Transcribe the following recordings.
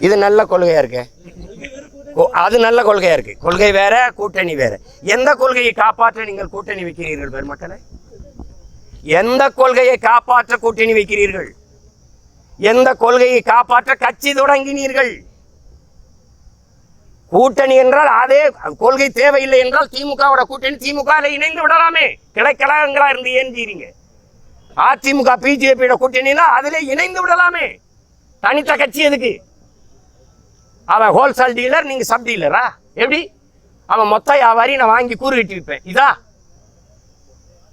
இது நல்ல கொள்கையா இருக்கு. அது நல்ல கொள்கையா இருக்கு. கொள்கை வேற, கூட்டணி வேற. எந்த கொள்கையை காப்பாற்ற நீங்கள் கூட்டணி வைக்கிறீர்கள் பெருமக்களே? எந்த கொள்கையை காப்பாற்ற கூட்டணி வைக்கிறீர்கள்? எந்த கொள்கையை காப்பாற்ற கட்சி தொடங்கினீர்கள்? கூட்டணி என்றால் அதே கொள்கை தேவையில்லை என்றால் திமுகவோட கூட்டணி திமுக இணைந்து விடலாமே. கிளைக்கழகங்களா இருந்து ஏஞ்சீங்க. அதிமுக பிஜேபியோட கூட்டணினா அதிலே இணைந்து விடலாமே. தனித்த கட்சி எதுக்கு? அவன் ஹோல்சேல் டீலர், நீங்க சப் டீலரா? எப்படி? அவன் மொத்த வியாபாரி, நான் வாங்கி கூறு கட்டி விற்பேன். இதா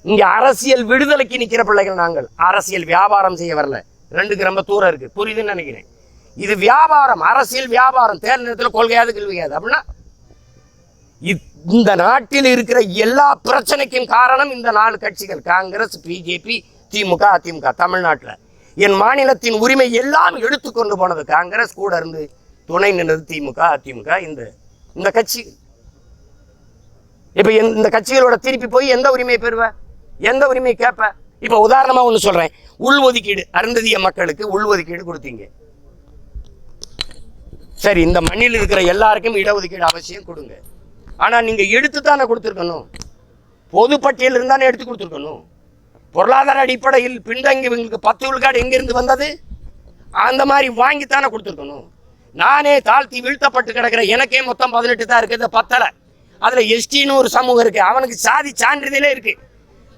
இங்க அரசியல் விடுதலைக்கு நிக்கிற பிள்ளைகள் நாங்கள். அரசியல் வியாபாரம் செய்ய வரல. 2க்கு ரொம்ப தூரம் இருக்கு, புரியுதுன்னு நினைக்கிறேன். இது வியாபாரம், அரசியல் வியாபாரம். தேர்தல் நேரத்தில் கொள்கையாது கேள்வியாது அப்படின்னா இந்த நாட்டில் இருக்கிற எல்லா பிரச்சனைக்கும் காரணம் இந்த 4 கட்சிகள்: காங்கிரஸ், பிஜேபி, திமுக, அதிமுக. தமிழ்நாட்டில் என் மாநிலத்தின் உரிமை எல்லாம் எடுத்துக்கொண்டு போனது காங்கிரஸ், கூட இருந்து துணை நின்றது திமுக, அதிமுக. இந்த கட்சி இப்ப இந்த கட்சிகளோட திருப்பி போய் எந்த உரிமையை பெறுவ? எந்த உரிமையை கேட்ப? இப்ப உதாரணமா ஒண்ணு சொல்றேன். உள்ஒதுக்கீடு, அருந்ததிய மக்களுக்கு உள்ஒதுக்கீடு கொடுத்தீங்க. சரி, இந்த மண்ணில் இருக்கிற எல்லாருக்கும் இடஒதுக்கீடு அவசியம் கொடுங்க. ஆனா நீங்க எடுத்து தானே கொடுத்துருக்கணும். பொது பட்டியல் இருந்தானே எடுத்து கொடுத்துருக்கணும். பொருளாதார அடிப்படையில் பின்தங்கியவங்களுக்கு 10 விழுக்காடு எங்கிருந்து வந்தது? அந்த மாதிரி வாங்கித்தானே கொடுத்துருக்கணும். நானே தாழ்த்தி வீழ்த்தப்பட்டு கிடக்கிற எனக்கே மொத்தம் 18 தான் இருக்குது, 10. அதுல எஸ்டின்னு ஒரு சமூகம் இருக்கு, அவனுக்கு சாதி சான்றிதழே இருக்கு.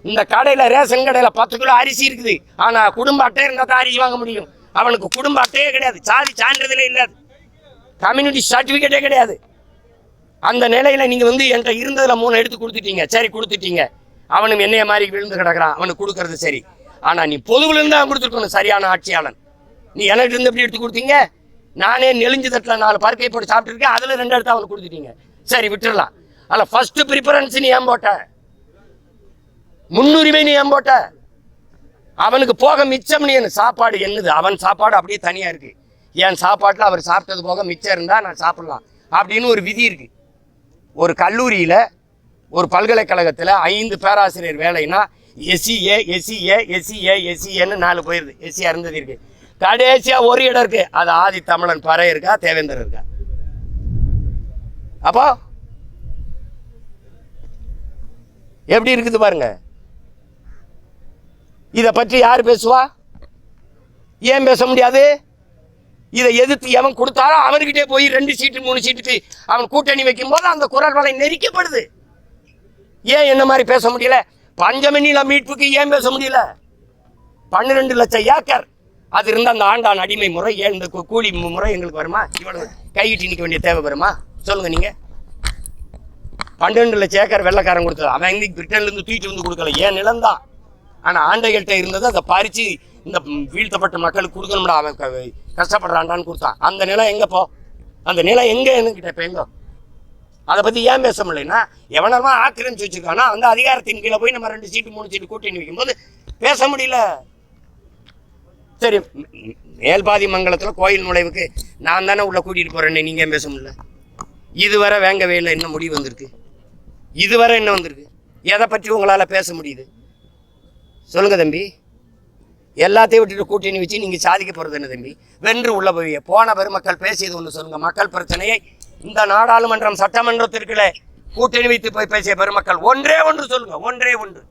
இந்த கடையில, ரேஷன் கடையில 10 கிலோ அரிசி இருக்குது, ஆனா குடும்ப அட்டை இருந்தா தான் அரிசி வாங்க முடியும். அவனுக்கு குடும்ப அட்டையே கிடையாது, சாதி சான்றிதழே இல்லாது, கம்யூனிட்டி சர்டிபிகேட்டே கிடையாது. அந்த நிலையில நீங்க என்கிட்ட இருந்ததுல 3 எடுத்து கொடுத்துட்டீங்க. சரி, கொடுத்துட்டீங்க. அவனும் என்னைய மாதிரி விழுந்து கிடக்குறான், அவனுக்கு கொடுக்கறது சரி. ஆனா நீ பொதுவில் இருந்தா கொடுத்துருக்கணும், சரியான ஆட்சியாளன். நீ எனக்கு இருந்து எப்படி எடுத்து கொடுத்தீங்க? நானே நெளிஞ்சு தட்டில் 4 பருக்கை போட்டு சாப்பிட்டு இருக்கேன், அதுல 2 எடுத்து அவனுக்கு கொடுத்துட்டீங்க. சரி, விட்டுடலாம். அல்ல, ஃபர்ஸ்ட் ப்ரிஃபரன்ஸ் நீ ஏன் போட்ட? முன்னுரிமை நீ ஏன் போட்ட? அவனுக்கு போக மிச்சம் நீ சாப்பாடு என்னது? அவன் சாப்பாடு அப்படியே தனியா இருக்கு. என் சாப்பாட்டில் அவர் சாப்பிட்டது போக மிச்சம் இருந்தா நான் சாப்பிடலாம் அப்படின்னு ஒரு விதி இருக்கு. ஒரு கல்லூரியில, ஒரு பல்கலைக்கழகத்தில் 5 பேராசிரியர் வேலைன்னா எஸ்சிஏ, எஸ்சிஏ, எஸ்சிஏ, எஸ்சிஏன்னு 4 போயிருது. எஸ்சி அருந்ததி இருக்கு. கடைசியா ஒரு இடம் இருக்கு, அது ஆதி தமிழன் பறை இருக்கா, தேவேந்தர் இருக்கா? அப்போ எப்படி இருக்குது பாருங்க. இத பற்றி யார் பேசுவா? ஏன் பேச முடியாது? இதை எதிர்த்து எவன் கொடுத்தாரோ அவர்கிட்டே போய் 2 சீட்டு 3 சீட்டுக்கு அவன் கூட்டணி வைக்கும் போது அந்த குரல் வலை நெரிக்கப்படுது. ஏன் என்ன மாதிரி பேச முடியல? பஞ்சமணியில மீட்புக்கு ஏன் பேச முடியல? 12 லட்சம் ஏக்கர் அது இருந்த அந்த ஆண்டான் அடிமை முறை, இந்த கூலி முறை எங்களுக்கு வருமா? இவ்வளவு கையிட்டு நிற்க வேண்டிய தேவை வருமா? சொல்லுங்க நீங்க. 12 லட்சம் ஏக்கர் வெள்ளக்காரன் கொடுத்தது. அவன் இன்னைக்கு பிரிட்டன்ல இருந்து தூக்கிட்டு கொடுக்கல, ஏன் நிலம்தான். ஆனா ஆண்டைகள்கிட்ட இருந்தது அதை பறிச்சு இந்த வீழ்த்தப்பட்ட மக்களுக்கு கொடுக்கணும்டா, அவன் கஷ்டப்படுறான்டான்னு கொடுத்தான். அந்த நிலம் எங்க போ? அந்த நிலம் எங்க என்கிட்ட இப்ப எங்க? அதை பத்தி ஏன் பேச முடியலன்னா, எவனமா ஆக்கிரமிச்சு வச்சிருக்கானா அந்த அதிகாரத்தின் கீழே போய் நம்ம 2 சீட்டு 3 சீட்டு கூட்டணி வைக்கும் போது பேச முடியல. சரி, மேல்பாதி மங்கலத்துல கோயில் நுழைவுக்கு நான் தானே உள்ள கூட்டிட்டு போறேன்னு நீங்க ஏன் பேச முடியல? இதுவரை வேங்கவே இல்லை, என்ன முடிவு வந்திருக்கு? இதுவரை என்ன வந்திருக்கு? எதை பற்றி உங்களால பேச முடியுது? சொல்லுங்க தம்பி. எல்லாத்தையும் விட்டுட்டு கூட்டணி வச்சு நீங்க சாதிக்க போறது என்ன தம்பி? வென்று உள்ள போய் போன பெருமக்கள் பேசியது ஒன்று சொல்லுங்க. மக்கள் பிரச்சனையை இந்த நாடாளுமன்றம் சட்டமன்றத்திற்குள்ள கூட்டணி வைத்து போய் பேசிய பெருமக்கள் ஒன்றே ஒன்று சொல்லுங்க. ஒன்றே ஒன்று.